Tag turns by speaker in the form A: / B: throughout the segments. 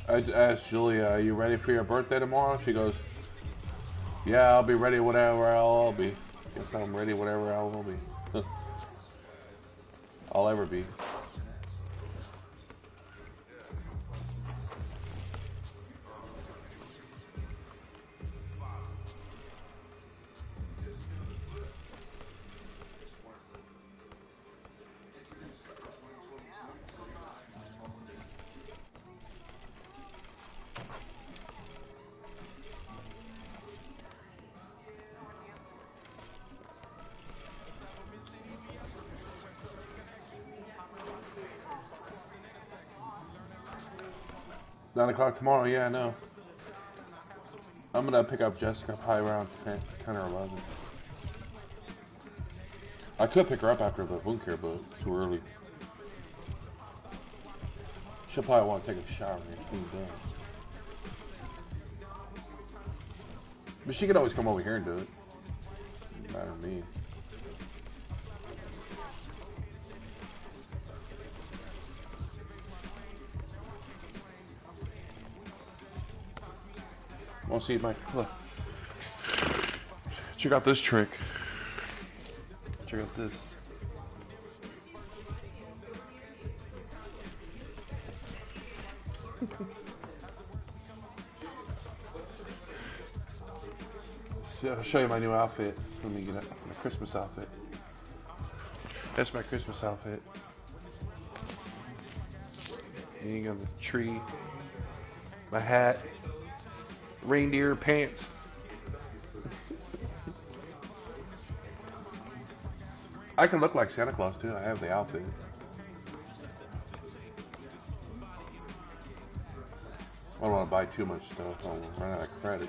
A: I asked Julia, "Are you ready for your birthday tomorrow?" She goes, "Yeah, I'll be ready whatever I'll be. Guess I'm ready whatever I will be. I'll ever be." 9 o'clock tomorrow, yeah, I know. I'm gonna pick up Jessica probably around 10 or 11. I could pick her up after the wound care, but it's too early. She'll probably want to take a shower and get cleaned up. But she could always come over here and do it. Doesn't matter to me. Want to see my look? Check out this trick. Check out this. See, I'll show you my new outfit. Let me get it. My Christmas outfit. That's my Christmas outfit. And you got the tree, my hat, reindeer pants. I can look like Santa Claus too. I have the outfit. I don't want to buy too much stuff. I'll run out of credit.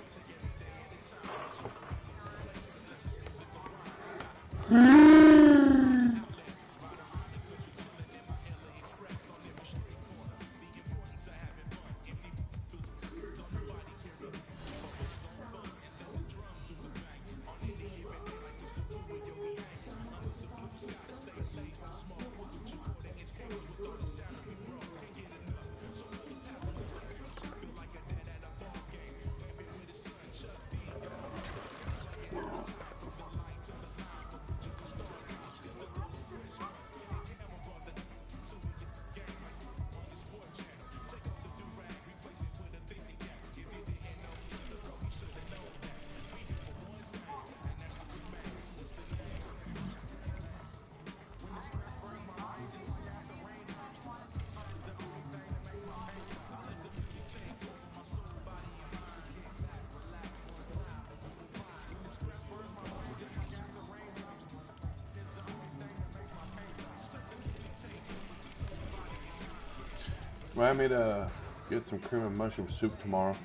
A: Remind me to get some cream and mushroom soup tomorrow.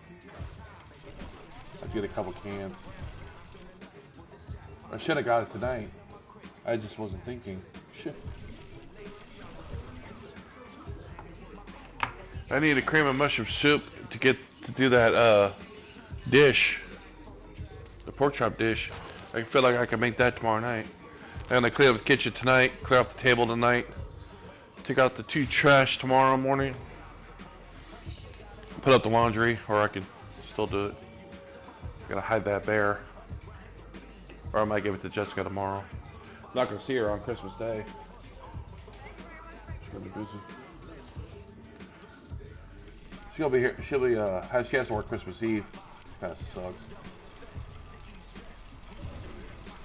A: I'll get a couple cans. I should have got it tonight. I just wasn't thinking. Shit. I need a cream and mushroom soup to do that dish. The pork chop dish. I feel like I can make that tomorrow night. I'm gonna clear up the kitchen tonight, clear off the table tonight, take out the 2 trash tomorrow morning. Put up the laundry, or I could still do it. Gotta hide that bear. Or I might give it to Jessica tomorrow. Not gonna see her on Christmas Day. She's gonna be busy. She'll be here. She has to work Christmas Eve. That sucks.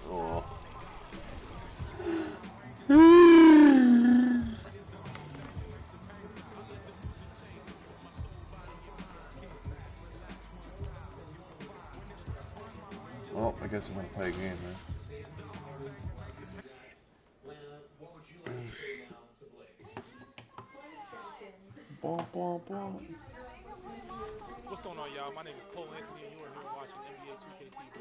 A: Oh. Well, I guess I'm gonna play a game, man.
B: What's going on, y'all? My name is Cole Anthony, and you are here watching NBA 2K TV.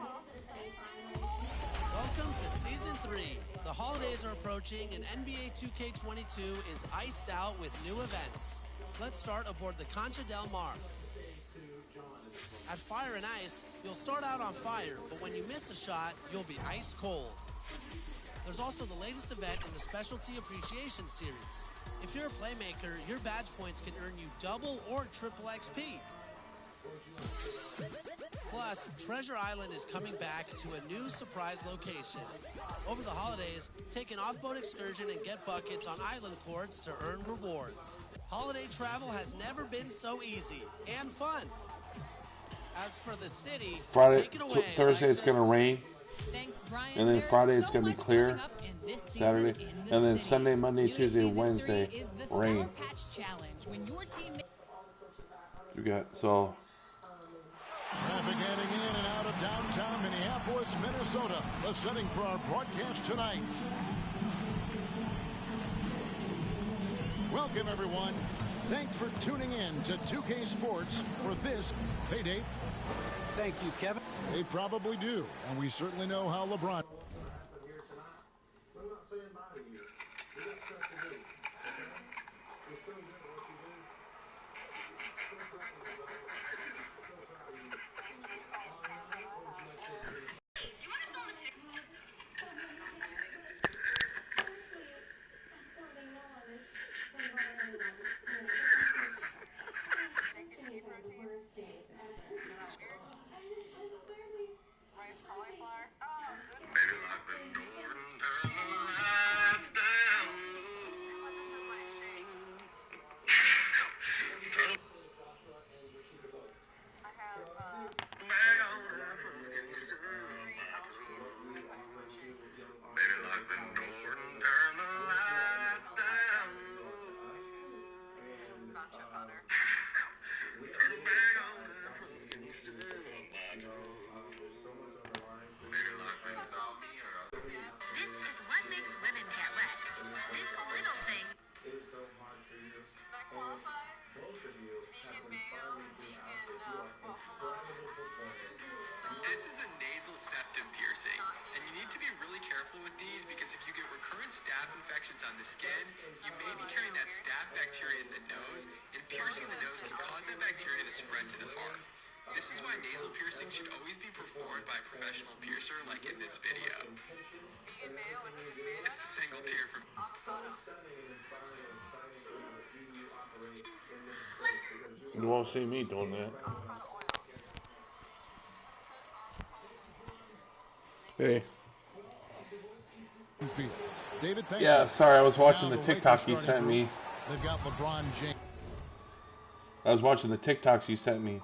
C: Welcome to Season 3. The holidays are approaching, and NBA 2K22 is iced out with new events. Let's start aboard the Concha del Mar. At Fire and Ice, you'll start out on fire, but when you miss a shot, you'll be ice cold. There's also the latest event in the Specialty Appreciation Series. If you're a playmaker, your badge points can earn you double or triple XP. Plus, Treasure Island is coming back to a new surprise location. Over the holidays, take an off-boat excursion and get buckets on island courts to earn rewards. Holiday travel has never been so easy and fun. As for the city,
A: Friday,
C: take it away,
A: Thursday
C: Alexis.
A: it's gonna rain,
D: Thanks, Brian.
A: and then
D: There's
A: Friday it's
D: so
A: gonna be
D: much
A: clear.
D: coming up in this season
A: Saturday,
D: in the
A: and then
D: city.
A: Sunday, Monday,
D: New to
A: Tuesday,
D: season
A: Wednesday,
D: 3 is the
A: rain.
D: Sour Patch Challenge. When your team
A: You got so.
E: Traffic heading in and out of downtown Minneapolis, Minnesota. The setting for our broadcast tonight. Welcome, everyone. Thanks for tuning in to 2K Sports for this payday.
F: Thank you, Kevin.
E: They probably do, and we certainly know how LeBron.
G: This is a nasal septum piercing, and you need to be really careful with these because if you get recurrent staph infections on the skin, you may be carrying that staph bacteria in the nose, and piercing the nose can cause that bacteria to spread to the heart. This is why nasal piercing should always be performed by a professional piercer like in this video. It's a single tear from...
A: You won't see me doing that. Hey.
E: David, thank
A: Yeah,
E: you.
A: sorry, I was watching
E: Now
A: the
E: Lakers
A: TikTok you
E: starting
A: sent
E: group.
A: me.
E: They've got LeBron James.
A: I was watching the TikToks you sent me.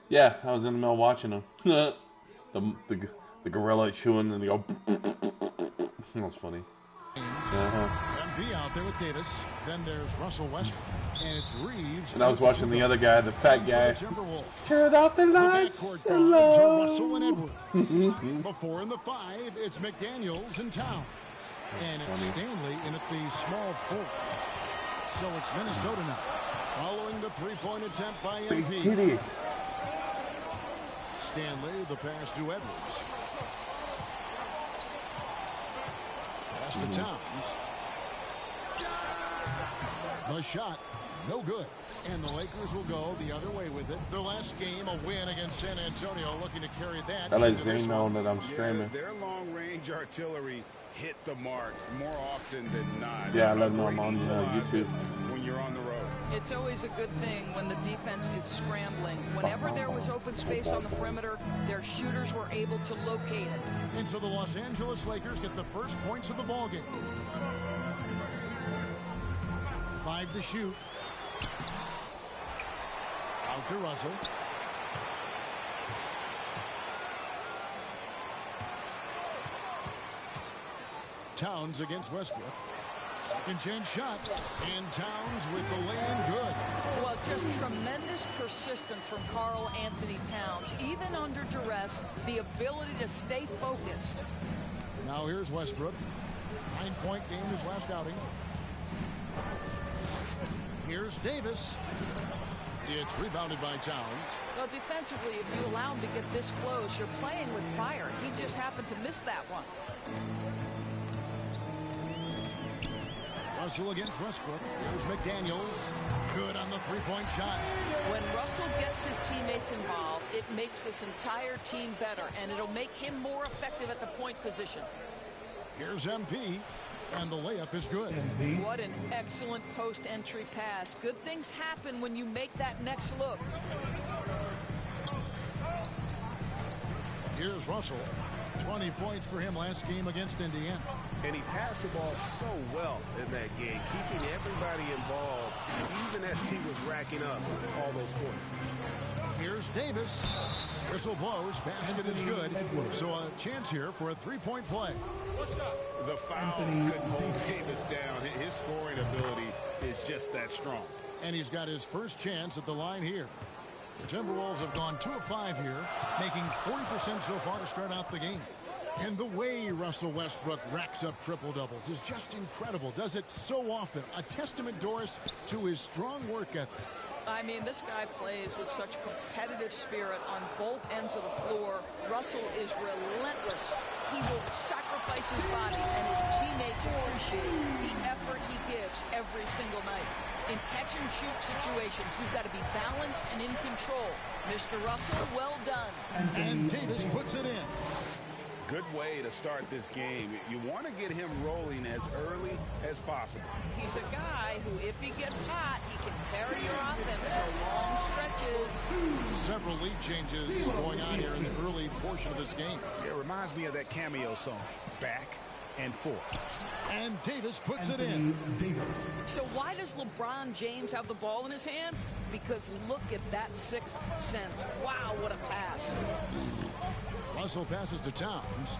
A: Yeah, I was in the middle watching them. the gorilla chewing and they go. That was funny.
E: MV out there with Davis. Then there's Russell Westbrook. And it's Reeves.
A: And I was watching the other guy, the fat guy. Turn out the
E: The
A: lights.
E: backcourt guards are Russell and Edwards. Before in the 5, it's McDaniels and Towns. And it's Stanley in at the small 4. So it's Minnesota now. Following the three-point attempt by
A: Big
E: MV.
A: titties.
E: Stanley, the pass to Edwards. Pass to Towns. The shot, no good. And the Lakers will go the other way with it. Their last game, a win against San Antonio, looking to carry that.
A: I let
E: into this
A: Zane know
E: one.
A: that I'm streaming.
H: Their long-range artillery hit the mark more often than not.
A: Yeah, I let him know I'm
H: Great
A: on
H: equalizer
A: YouTube.
H: when you're on the road.
I: It's always a good thing when the defense is scrambling. Whenever there was open space on the perimeter, their shooters were able to locate it.
E: And so the Los Angeles Lakers get the first points of the ball game. 5 to shoot. Out to Russell. Towns against Westbrook. Second chance shot. And Towns with the lay-in good.
I: Well, just tremendous persistence from Karl Anthony Towns. Even under duress, the ability to stay focused.
E: Now here's Westbrook. 9-point game his last outing. Here's Davis. It's rebounded by Towns.
I: Well, defensively, if you allow him to get this close, you're playing with fire. He just happened to miss that one.
E: Russell against Westbrook. Here's McDaniels. Good on the three-point shot.
I: When Russell gets his teammates involved, it makes this entire team better, and it'll make him more effective at the point position.
E: Here's MP, and the layup is good.
I: What an excellent post-entry pass. Good things happen when you make that next look.
E: Here's Russell. 20 points for him last game against Indiana.
H: And he passed the ball so well in that game, keeping everybody involved, even as he was racking up all those points.
E: Here's Davis. Whistle blows. Basket is good. So a chance here for a three-point play.
H: The foul couldn't hold Davis down. His scoring ability is just that strong.
E: And he's got his first chance at the line here. The Timberwolves have gone 2 of 5 here, making 40% so far to start out the game. And the way Russell Westbrook racks up triple-doubles is just incredible. Does it so often. A testament, Doris, to his strong work ethic.
I: I mean, this guy plays with such competitive spirit on both ends of the floor. Russell is relentless. He will sacrifice his body, and his teammates appreciate the effort he gives every single night. In catch-and-shoot situations, you've got to be balanced and in control. Mr. Russell, well done.
E: And Davis puts it in.
H: Good way to start this game. You want to get him rolling as early as possible.
I: He's a guy who, if he gets hot, he can carry your offense for long stretches.
E: Several lead changes going on here in the early portion of this game.
H: It reminds me of that cameo song, Back and Forth.
E: And Davis puts it in.
I: So why does LeBron James have the ball in his hands? Because look at that sixth sense. Wow, what a pass.
E: Russell passes to Towns.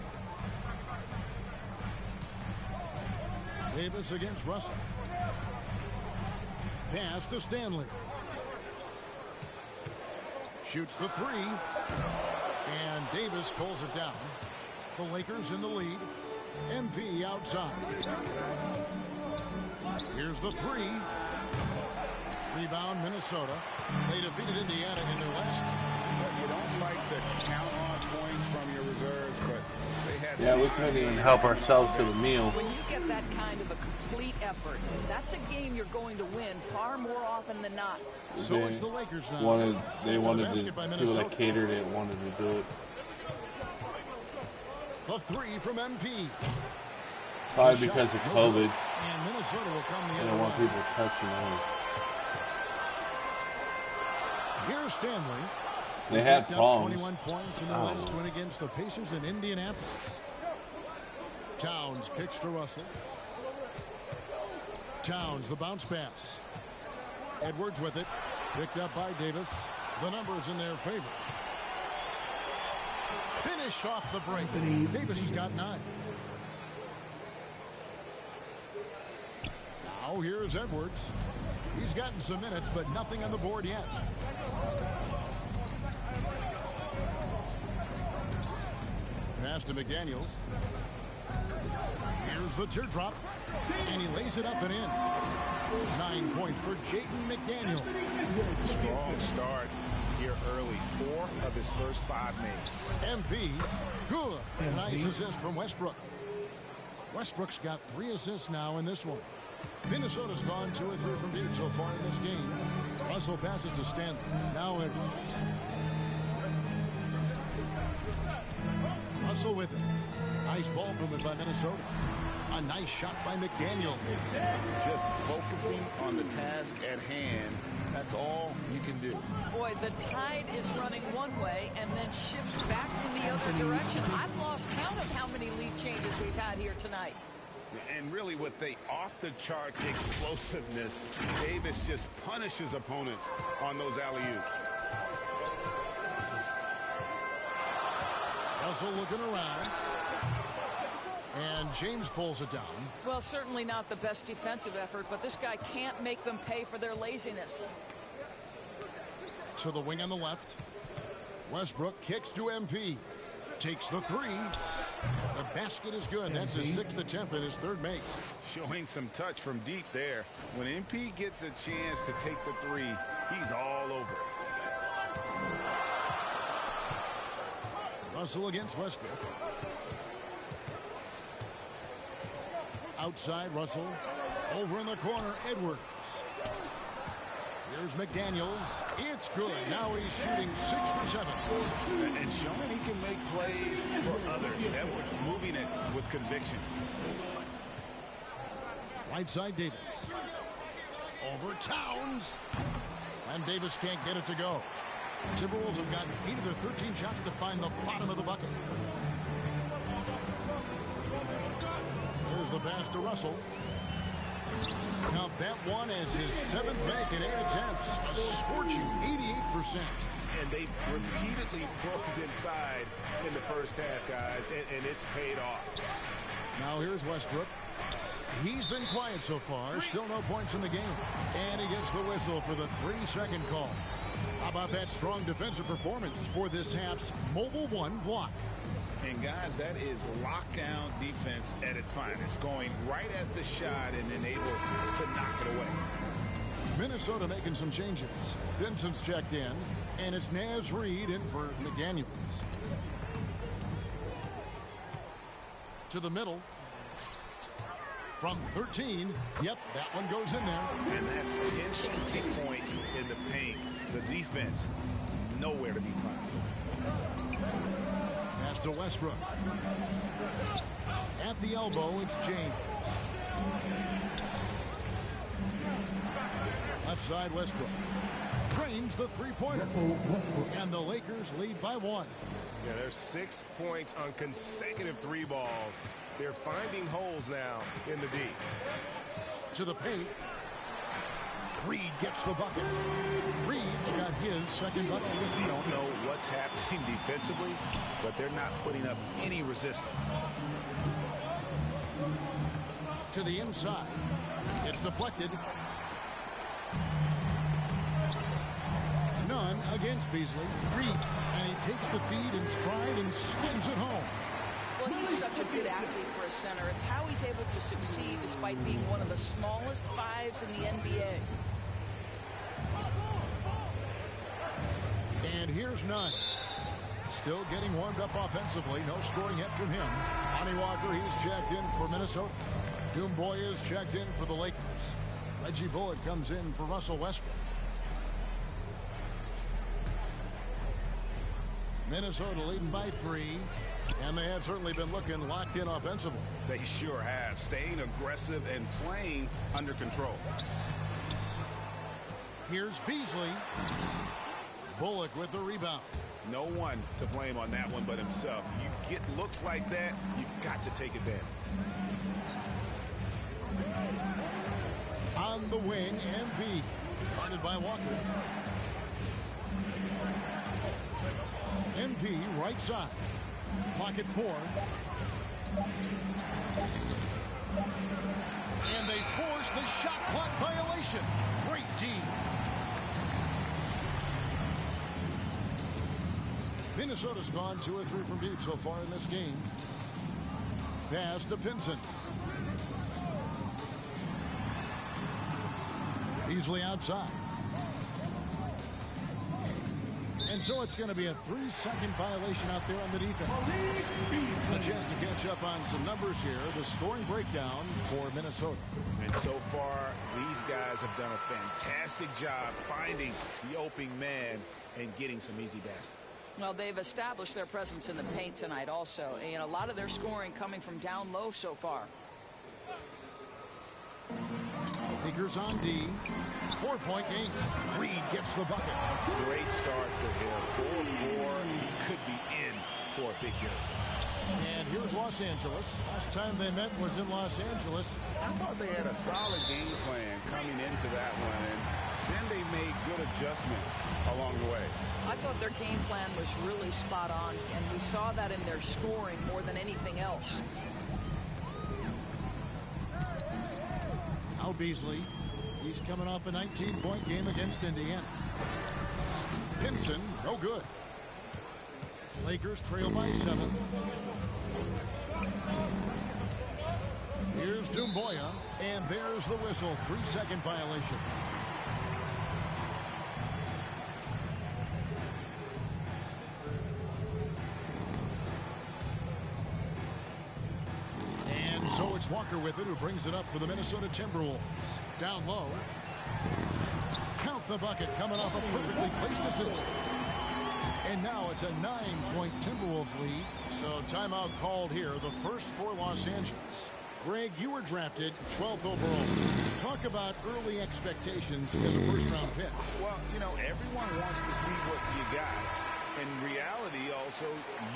E: Davis against Russell. Pass to Stanley. Shoots the three. And Davis pulls it down. The Lakers in the lead. MP outside. Here's the three. Rebound, Minnesota. They defeated Indiana in their last game.
H: Well, you don't like to count on points from your reserves, but they had
A: Yeah, we couldn't even help ourselves to the meal.
I: When you get that kind of a complete effort, that's a game you're going to win far more often than not.
E: So it's the Lakers now.
A: They wanted to, people that catered it wanted to do it.
E: The three from MP.
A: Probably because of COVID.
E: And Minnesota will come the
A: They
E: other
A: don't want
E: way.
A: people touching it.
E: Here's Stanley.
A: They had
E: Picked up
A: problems.
E: 21 points in their last win against the Pacers in Indianapolis. Towns kicks to Russell. Towns, the bounce pass. Edwards with it. Picked up by Davis. The numbers in their favor. Finish off the break. Davis has got 9. Now here's Edwards. He's gotten some minutes, but nothing on the board yet. Pass to McDaniels. Here's the teardrop. And he lays it up and in. 9 points for Jaden McDaniel.
H: strong start here early. 4 of his first 5 made.
E: MP, good. Nice assist from Westbrook. Westbrook's got 3 assists now in this one. Minnesota's gone 2 or 3 from deep so far in this game. Russell passes to Stanley. Now Edwards. Russell with it. Nice ball movement by Minnesota. A nice shot by McDaniel.
H: Just focusing on the task at hand. That's all you can do.
I: Boy, the tide is running one way and then shifts back in the other direction. I've lost count of how many lead changes we've had here tonight.
H: And really with the off-the-charts explosiveness, Davis just punishes opponents on those alley-oops.
E: Russell looking around. And James pulls it down.
I: Well, certainly not the best defensive effort, but this guy can't make them pay for their laziness.
E: To the wing on the left. Westbrook kicks to MP. Takes the 3. The basket is good. That's his 6th attempt and his 3rd make.
H: Showing some touch from deep there. When MP gets a chance to take the 3, he's all over it.
E: Russell against Westbrook. Outside Russell. Over in the corner, Edwards. Here's McDaniels. It's good. Now he's shooting 6 for 7.
H: And showing he can make plays for others. Edwards moving it with conviction.
E: Right side Davis. Over Towns. And Davis can't get it to go. Timberwolves have gotten 8 of their 13 shots to find the bottom of the bucket. There's the pass to Russell. Count that one as his 7th make in 8 attempts. A scorching 88%.
H: And they've repeatedly probed inside in the first half, guys, and it's paid off.
E: Now here's Westbrook. He's been quiet so far. Still no points in the game. And he gets the whistle for the 3-second call. How about that strong defensive performance for this half's Mobile One block?
H: And, guys, that is lockdown defense at its finest. Going right at the shot and then able to knock it away.
E: Minnesota making some changes. Vincent's checked in. And it's Naz Reid in for McDaniels. To the middle. From 13. Yep, that one goes in there.
H: And that's 10 straight points in the paint. The defense, nowhere to be found.
E: Pass to Westbrook. At the elbow, it's James. Left side, Westbrook. Drains the three-pointer. And the Lakers lead by 1.
H: Yeah, there's 6 points on consecutive 3 balls. They're finding holes now in the D.
E: To the paint. Reed gets the bucket. Reed's got his second bucket.
H: You don't know what's happening defensively, but they're not putting up any resistance.
E: To the inside. It's deflected. None against Beasley. Reed. And he takes the feed in stride and slings it home.
I: Well, he's such a good athlete for a center. It's how he's able to succeed despite being one of the smallest 5s in the NBA.
E: And here's Nunn. Still getting warmed up offensively. No scoring yet from him. Lonnie Walker, he's checked in for Minnesota. Doomboy is checked in for the Lakers. Reggie Bullock comes in for Russell Westbrook. Minnesota leading by 3. And they have certainly been looking locked in offensively.
H: They sure have. Staying aggressive and playing under control.
E: Here's Beasley. Bullock with the rebound.
H: No one to blame on that one but himself. You get looks like that, you've got to take advantage.
E: On the wing, MP. Guarded by Walker. MP right side. Clock at 4. And they force the shot clock violation. Great D. Minnesota's gone 2 or 3 from deep so far in this game. Pass to Pinson. Beasley outside. And so it's going to be a 3-second violation out there on the defense. A chance to catch up on some numbers here. The scoring breakdown for Minnesota.
H: And so far, these guys have done a fantastic job finding the opening man and getting some easy baskets.
I: Well, they've established their presence in the paint tonight also. And a lot of their scoring coming from down low so far.
E: Lakers on D. 4-point game. Reed gets the bucket.
H: Great start for him. 4-4. He could be in for a big game.
E: And here's Los Angeles. Last time they met was in Los Angeles.
H: I thought they had a solid game plan coming into that one, and then they made good adjustments along the way.
I: I thought their game plan was really spot on, and we saw that in their scoring more than anything else.
E: Now Beasley. He's coming off a 19-point game against Indiana. Pinson, no good. Lakers trail by 7. Here's Doomboya, and there's the whistle. 3-second violation. And so it's Walker with it, who brings it up for the Minnesota Timberwolves. Down low. Count the bucket, coming off a perfectly placed assist. And now it's a 9-point Timberwolves lead. So timeout called here, the first for Los Angeles. Greg, you were drafted 12th overall. Talk about early expectations as a first-round pick.
H: Well, you know, everyone wants to see what you got. In reality, also,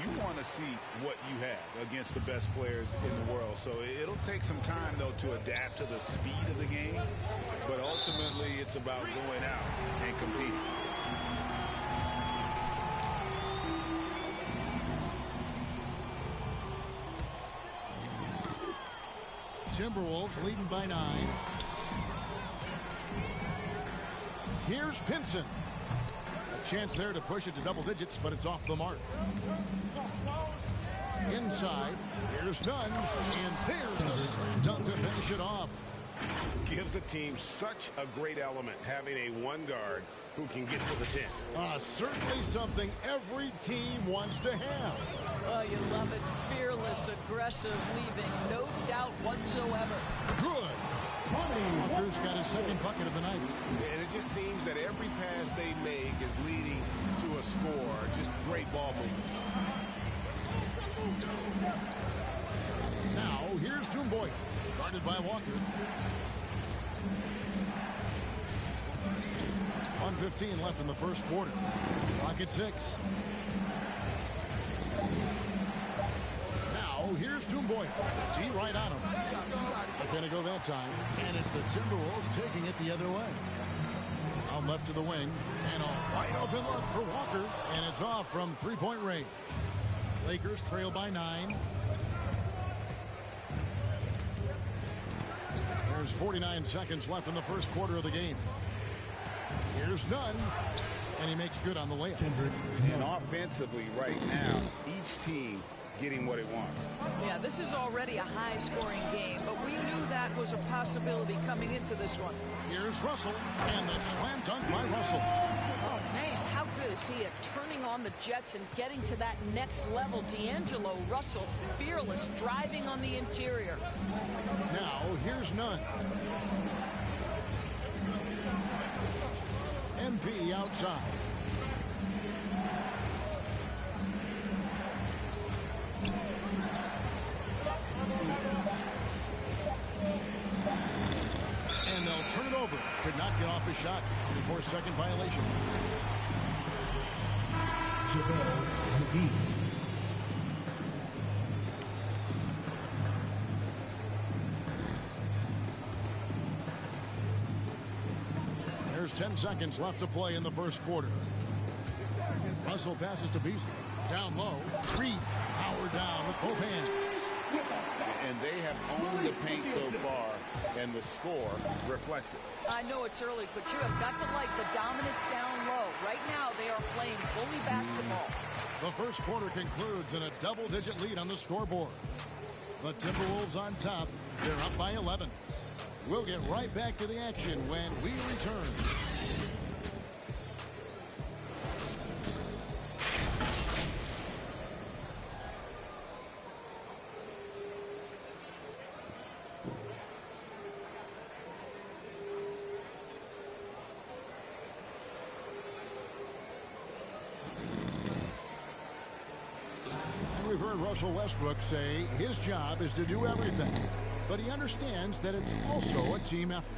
H: you want to see what you have against the best players in the world. So it'll take some time, though, to adapt to the speed of the game. But ultimately, it's about going out and competing.
E: Timberwolves leading by 9. Here's Pinson. A chance there to push it to double digits, but it's off the mark. Inside, here's Nunn, and there's the slam dunk to finish it off.
H: Gives the team such a great element, having a one guard who can get to the 10.
E: Certainly something every team wants to have.
I: Oh, you love it. Fearless, aggressive, leaving no doubt whatsoever.
E: Good. Walker's got his second bucket of the night.
H: And it just seems that every pass they make is leading to a score. Just great ball movement.
E: Now, here's Toomboy, guarded by Walker. 1:15 left in the first quarter. Clock at 6. Now, here's Toomboy. G right on him. Not going to go that time. And it's the Timberwolves taking it the other way. Out left to the wing. And a wide open look for Walker. And it's off from three-point range. Lakers trail by 9. There's 49 seconds left in the first quarter of the game. Here's Nunn, and he makes good on the layup.
H: And offensively right now, each team getting what it wants.
I: Yeah, this is already a high-scoring game, but we knew that was a possibility coming into this one.
E: Here's Russell, and the slam dunk by Russell.
I: Oh, man, how good is he at turning on the Jets and getting to that next level? D'Angelo Russell, fearless, driving on the interior.
E: Now, here's Nunn. MP outside. And they'll turn it over. Could not get off his shot. 24-second violation. There's 10 seconds left to play in the first quarter. Russell passes to Beasley. Down low. Reed powered down with both hands.
H: And they have owned the paint so far, and the score reflects it.
I: I know it's early, but you have got to like the dominance down low. Right now, they are playing bully basketball.
E: The first quarter concludes in a double-digit lead on the scoreboard. The Timberwolves on top. They're up by 11. We'll get right back to the action when we return. We've heard Russell Westbrook say his job is to do everything, but he understands that it's also a team effort.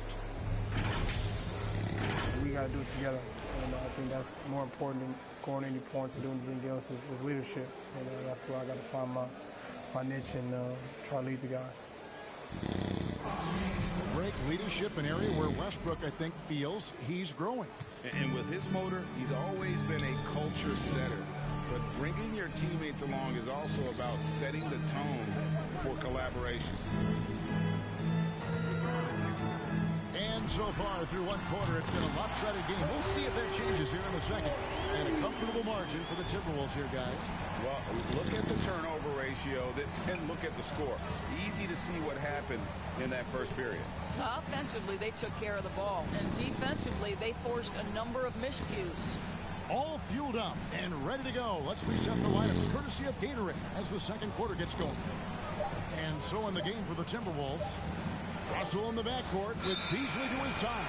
J: We got to do it together, and I think that's more important than scoring any points or doing anything else is leadership. And that's where I got to find my niche and try to lead the guys.
E: Great leadership, an area where Westbrook, I think, feels he's growing.
H: And with his motor, he's always been a culture setter. But bringing your teammates along is also about setting the tone for collaboration.
E: And so far through one quarter, it's been a lopsided game. We'll see if that changes here in a second. And a comfortable margin for the Timberwolves here, guys.
H: Well, look at the turnover ratio, then look at the score. Easy to see what happened in that first period.
I: Offensively, they took care of the ball. And defensively, they forced a number of miscues.
E: All fueled up and ready to go. Let's reset the lineups courtesy of Gatorade as the second quarter gets going. And so in the game for the Timberwolves, Russell in the backcourt with Beasley to his side.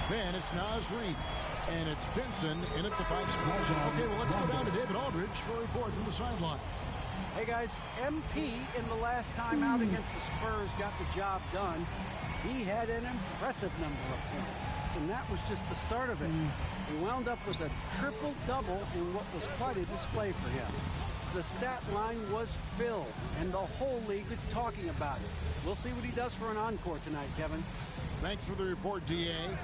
E: Then it's Naz Reid. And it's Pinson in at the 5 spot. Okay, well, let's go down to David Aldridge for a report from the sideline.
F: Hey, guys, MP in the last time out against the Spurs got the job done. He had an impressive number of points, and that was just the start of it. He wound up with a triple-double in what was quite a display for him. The stat line was filled, and the whole league is talking about it. We'll see what he does for an encore tonight, Kevin.
E: Thanks for the report, D.A.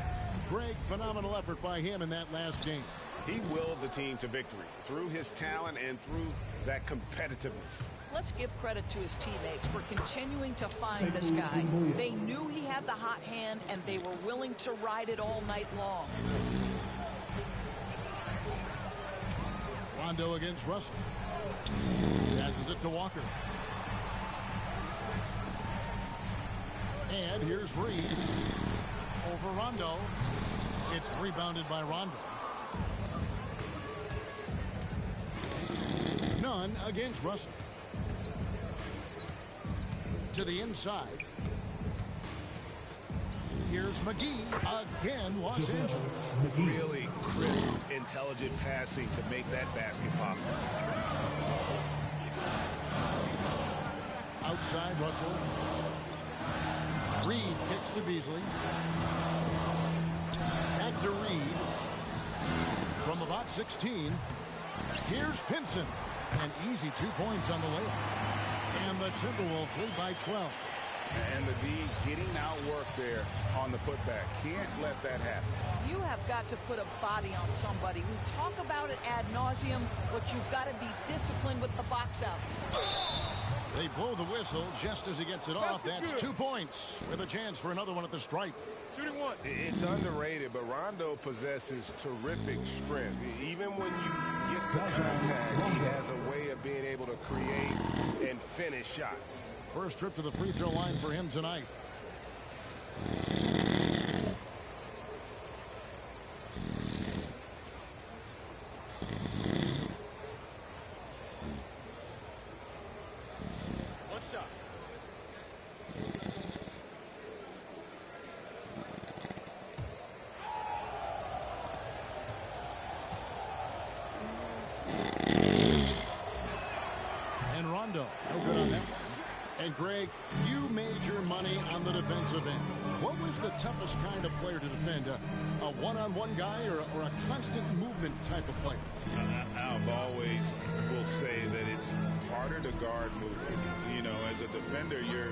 E: Greg, phenomenal effort by him in that last game.
H: He willed the team to victory through his talent and through that competitiveness.
I: Let's give credit to his teammates for continuing to find this guy. They knew he had the hot hand, and they were willing to ride it all night long.
E: Rondo against Russell. Passes it to Walker. And here's Reed. Over Rondo. It's rebounded by Rondo. None against Russell. To the inside. Here's McGee. Again, Los Angeles.
H: Really crisp, intelligent passing to make that basket possible.
E: Outside, Russell. Reed kicks to Beasley. Back to Reed. From about 16. Here's Pinson. An easy 2 points on the layup. And the Timberwolves lead by 12.
H: And the D getting outworked there on the putback. Can't let that happen.
I: You have got to put a body on somebody. We talk about it ad nauseum, but you've got to be disciplined with the box outs.
E: They blow the whistle just as he gets it off. That's 2 points with a chance for another one at the stripe.
B: Shooting one.
H: It's underrated, but Rondo possesses terrific strength. Even when you get the contact, he has a way of being able to create and finish shots.
E: First trip to the free throw line for him tonight.
B: One shot.
E: And Rondo, no good on that. And Greg, you made your money on the defensive end. What was the toughest kind of player to defend? A one-on-one guy or a constant movement type of player?
H: I've always will say that it's harder to guard movement. You know, as a defender, you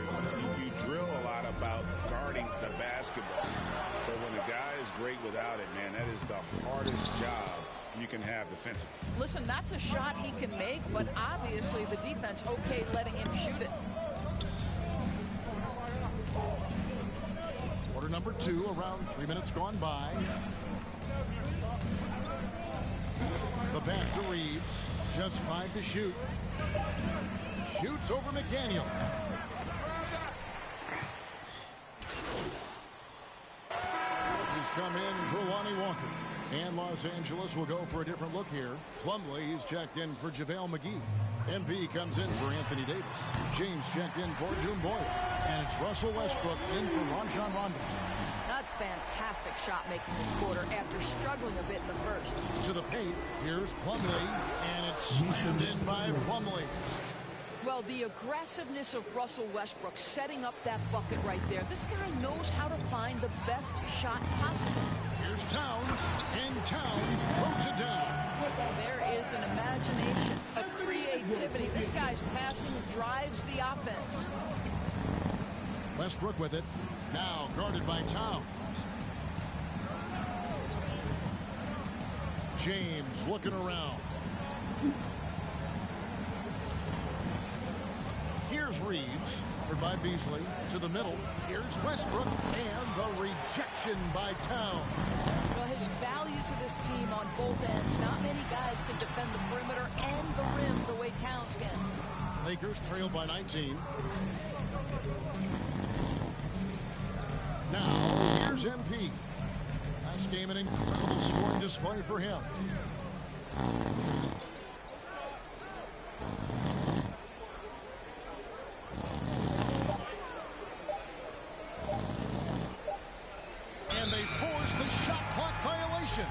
H: drill a lot about guarding the basketball. But when a guy is great without it, man, that is the hardest job you can have defensively.
I: Listen, that's a shot he can make, but obviously the defense okay letting him shoot it.
E: Quarter number 2, around 3 minutes gone by. The pass to Reeves. Just 5 to shoot. Shoots over McDaniel. Has come in for Lonnie Walker. And Los Angeles will go for a different look here. Plumlee is checked in for JaVale McGee. MP comes in for Anthony Davis. James checked in for Doom Boyer. And it's Russell Westbrook in for Rajon Rondo.
I: That's fantastic shot making this quarter after struggling a bit in the first.
E: To the paint, here's Plumlee, and it's slammed in by Plumlee.
I: Well, the aggressiveness of Russell Westbrook setting up that bucket right there. This guy knows how to find the best shot possible.
E: Here's Towns, and Towns throws it down.
I: There is an imagination, a creativity. This guy's passing drives the offense.
E: Westbrook with it. Now guarded by Towns. James looking around. Here's Reeves, covered by Beasley. To the middle. Here's Westbrook, and the rejection by Towns.
I: Well, his value to this team on both ends. Not many guys can defend the perimeter and the rim the way Towns can.
E: Lakers trail by 19. Now, here's MP. Last game, an incredible scoring display for him. And they force the shot clock violation.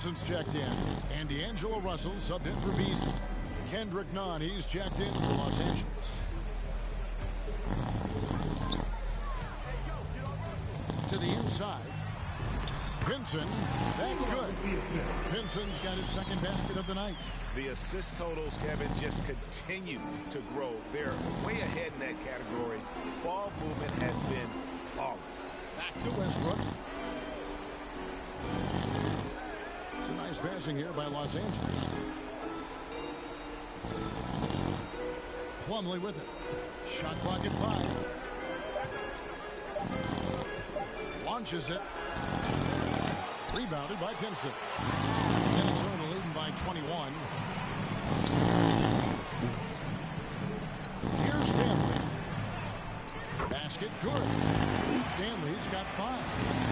E: Vincent's checked in. And D'Angelo Russell subbed in for Beasley. Kendrick Nunn, he's checked in for Los Angeles. To the inside. Vincent, that's good. Vincent's got his second basket of the night.
H: The assist totals, Kevin, just continue to grow. They're way ahead in that category. Ball movement has been flawless.
E: Back to Westbrook. It's a nice passing here by Los Angeles. Plumlee with it. Shot clock at 5. Launches it. Rebounded by Pinson. Minnesota leading by 21. Here's Stanley. Basket good. Stanley's got 5.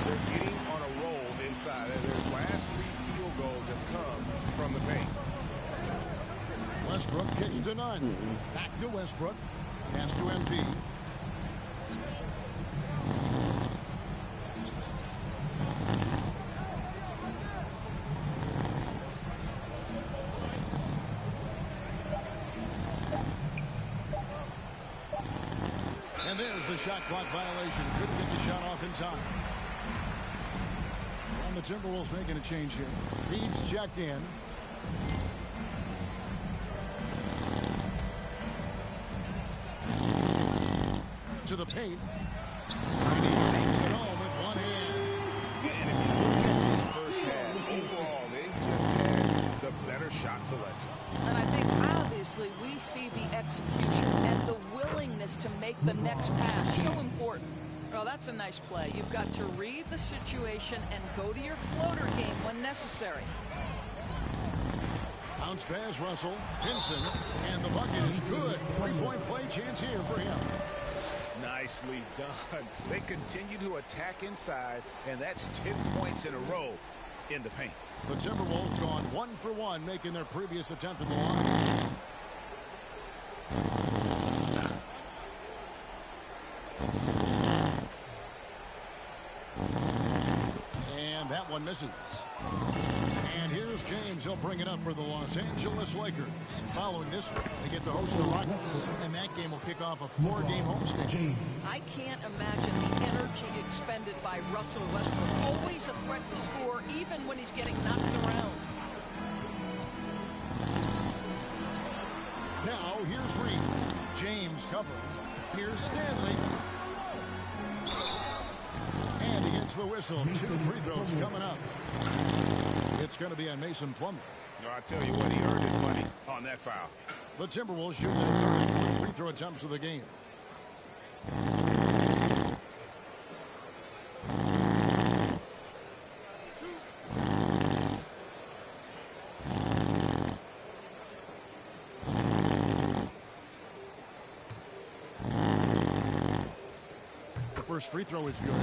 H: They're getting on a roll inside. Their last 3 field goals have come from the paint.
E: Westbrook kicks to Nunn. Back to Westbrook. Pass to MP. And there's the shot clock violation. Couldn't get the shot off in time. And the Timberwolves making a change here. Reed's checked in. To the paint. And he takes it home with one hand.
H: And if you look at this first half, overall, they just had the better shot selection.
I: And I think, obviously, we see the execution and the willingness to make the next pass so important. Well, that's a nice play. You've got to read the situation and go to your floater game when necessary.
E: Bounce pass, Russell. Pinson. And the bucket is good. 3-point play chance here for him.
H: Nicely done. They continue to attack inside, and that's 10 points in a row in the paint.
E: The Timberwolves gone 1 for 1, making their previous attempt in the line. And that one misses. And here's James. He'll bring it up for the Los Angeles Lakers. Following this one, they get to host the Rockets. And that game will kick off a 4-game homestand.
I: I can't imagine the energy expended by Russell Westbrook. Always a threat to score, even when he's getting knocked around.
E: Now, here's Reed. James covering. Here's Stanley. And he gets the whistle. 2 free throws coming up. It's going to be on Mason Plumlee.
H: No, I tell you what, he earned his money on that foul.
E: The Timberwolves shoot their 3rd and 4th free throw attempts of the game. The first free throw is good.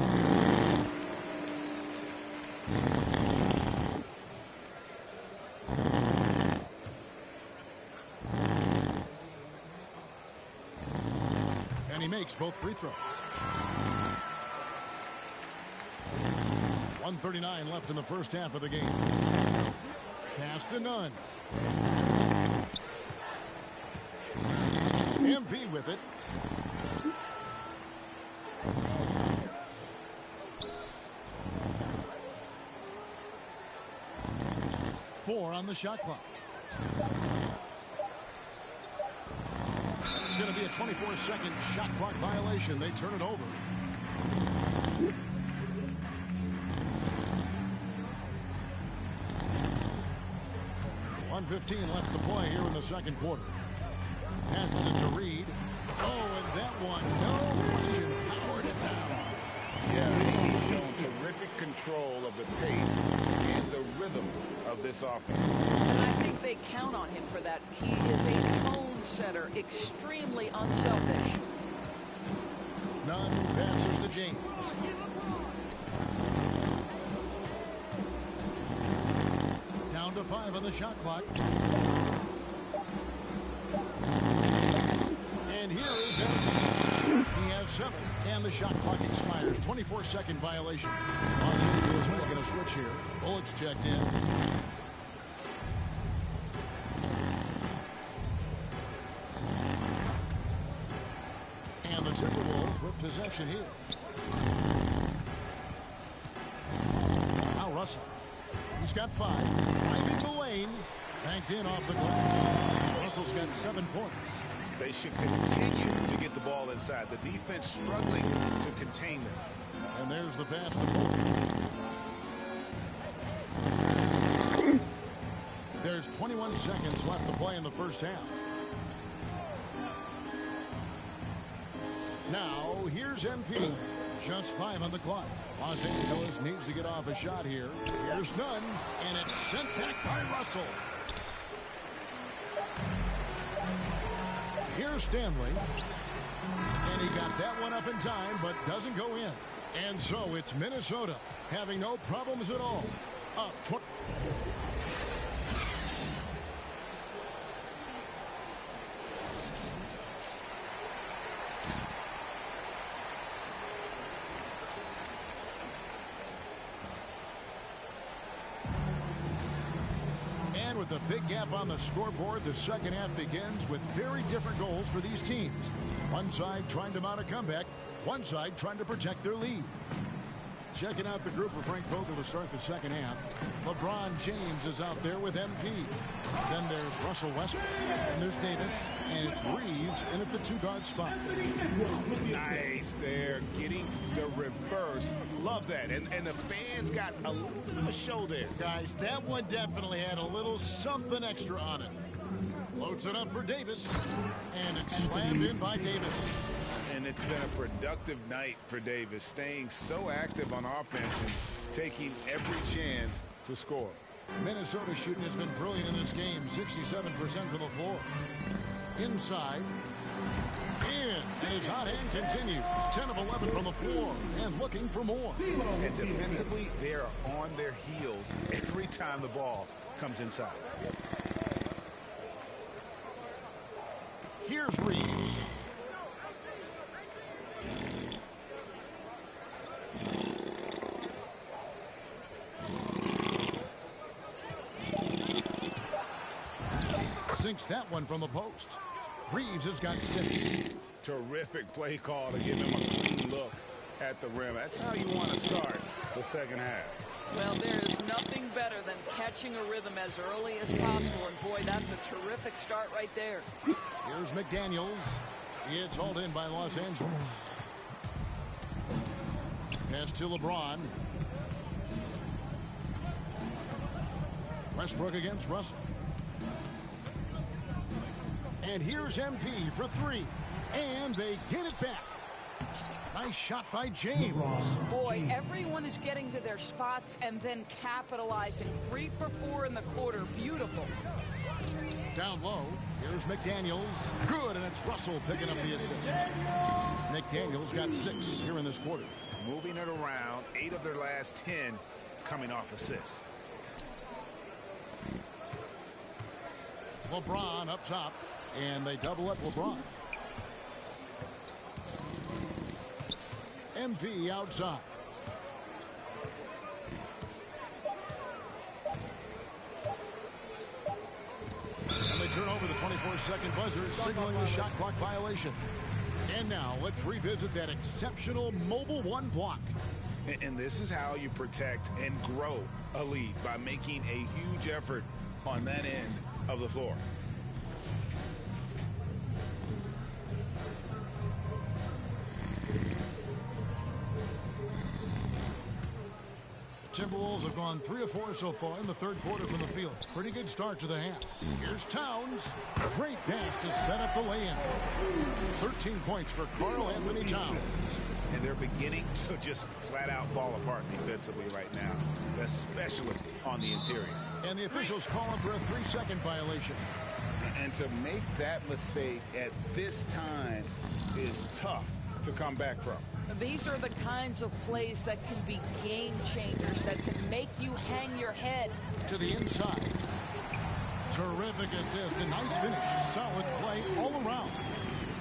E: And he makes both free throws. 1:39 left in the first half of the game. Pass to Nunn. MP with it. Four on the shot clock. It's going to be a 24-second shot clock violation. They turn it over. .115 left to play here in the second quarter. Passes it to Reed. Oh, and that one, no question, powered it down.
H: Yeah, he's shown terrific control of the pace and the rhythm of this offense.
I: And I think they count on him for that. He is a tone setter, extremely unselfish.
E: Nunn passes to James. Down to 5 on the shot clock. And here is Evans. He has 7, and the shot clock expires. 24-second violation. Los Angeles making a switch here. Bullock's checked in. Cardinals with possession here. Now Russell. He's got 5. Driving the lane. Banked in off the glass. Russell's got 7 points.
H: They should continue to get the ball inside. The defense struggling to contain them.
E: And there's the pass to Paul. There's 21 seconds left to play in the first half. Now, here's MP. Just 5 on the clock. Los Angeles needs to get off a shot here. Here's none, and it's sent back by Russell. Here's Stanley. And he got that one up in time, but doesn't go in. And so it's Minnesota having no problems at all. Up 20. And with a big gap on the scoreboard, the second half begins with very different goals for these teams. One side trying to mount a comeback, one side trying to protect their lead. Checking out the group of Frank Vogel to start the second half. LeBron James is out there with MP. Then there's Russell Westbrook, and there's Davis, and it's Reeves in at the 2-guard spot.
H: Nice there, getting the reverse. Love that. And the fans got a little bit of a show there.
E: Guys, that one definitely had a little something extra on it. Loads it up for Davis, and it's slammed in by Davis.
H: And it's been a productive night for Davis, staying so active on offense and taking every chance to score.
E: Minnesota shooting has been brilliant in this game, 67% from the floor. Inside, in, and his hot hand continues. 10 of 11 from the floor, and looking for more.
H: And defensively, they are on their heels every time the ball comes inside.
E: Here's Reeves. Sinks that one from the post. Reeves has got 6.
H: Terrific play call to give him a clean look at the rim. That's how you want to start the second half.
I: Well, there is nothing better than catching a rhythm as early as possible, and boy, that's a terrific start right there.
E: Here's McDaniels. It's hauled in by Los Angeles. Pass to LeBron. Westbrook against Russell. And here's MP for 3. And they get it back. Nice shot by James.
I: Boy, everyone is getting to their spots and then capitalizing. 3 for 4 in the quarter. Beautiful.
E: Down low, here's McDaniels. Good, and it's Russell picking up the assist. McDaniels got 6 here in this quarter.
H: Moving it around, 8 of their last 10 coming off assists.
E: LeBron up top, and they double up LeBron. MP outside. And they turn over the 24-second buzzer, signaling the shot clock violation. And now let's revisit that exceptional Mobile 1 block.
H: And this is how you protect and grow a lead, by making a huge effort on that end of the floor.
E: Timberwolves have gone 3 of 4 so far in the third quarter from the field. Pretty good start to the half. Here's Towns. Great pass to set up the lay-in. 13 points for Karl Anthony Towns.
H: And they're beginning to just flat out fall apart defensively right now, especially on the interior.
E: And the officials calling for a 3-second violation.
H: And to make that mistake at this time is tough to come back from.
I: These are the kinds of plays that can be game changers, that can make you hang your head.
E: To the inside. Terrific assist, a nice finish. Solid play all around.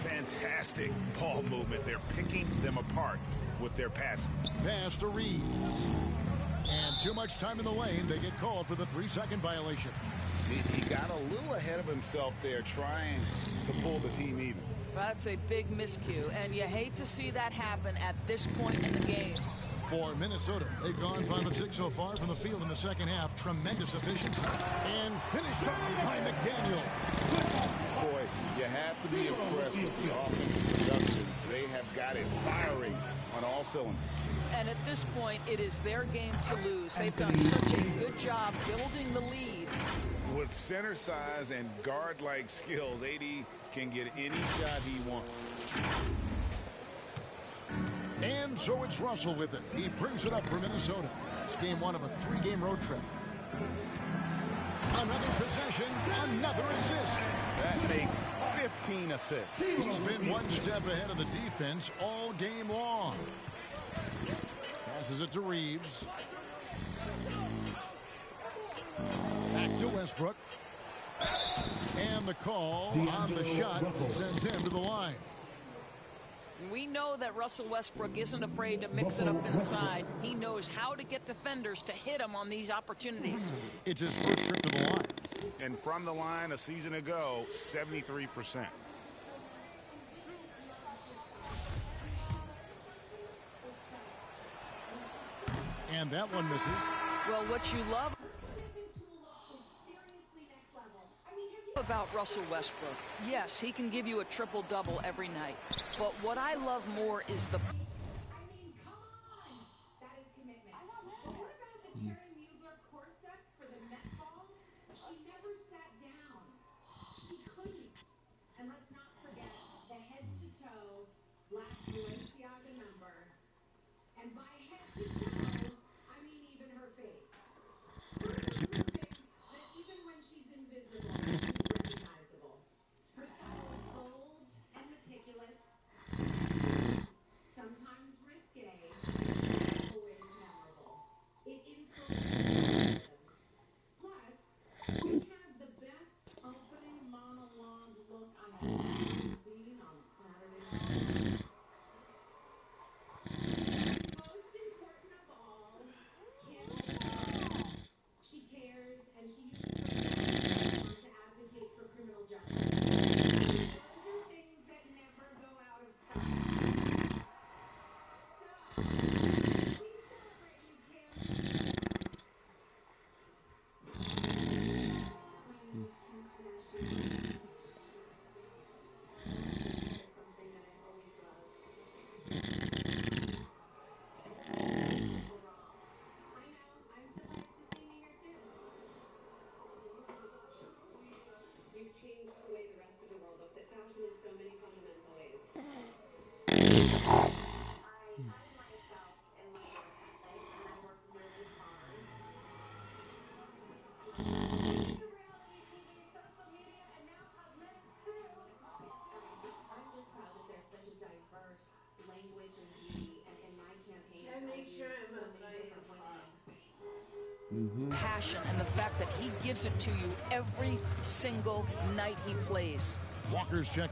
H: Fantastic ball movement. They're picking them apart with their passing.
E: Pass to Reeves. And too much time in the lane. They get called for the 3-second violation.
H: He got a little ahead of himself there, trying to pull the team even.
I: That's a big miscue, and you hate to see that happen at this point in the game.
E: For Minnesota, they've gone 5 of 6 so far from the field in the second half. Tremendous efficiency. And finished off by McDaniel.
H: Boy, you have to be impressed with the offensive production. They have got it firing on all cylinders.
I: And at this point, it is their game to lose. They've done such a good job building the lead.
H: With center size and guard-like skills, AD can get any shot he wants.
E: And so it's Russell with it. He brings it up for Minnesota. It's game 1 of a 3-game road trip. Another possession, another assist.
H: That makes 15 assists.
E: He's been one step ahead of the defense all game long. Passes it to Reeves. Back to Westbrook. And the call on the shot sends him to the line.
I: We know that Russell Westbrook isn't afraid to mix it up inside. He knows how to get defenders to hit him on these opportunities.
E: It's his first trip to the line.
H: And from the line a season ago, 73%.
E: And that one misses.
I: Well, what you love about Russell Westbrook, yes, he can give you a triple-double every night. But what I love more is the... passion and the fact that he gives it to you every single night he plays.
E: Walker's check.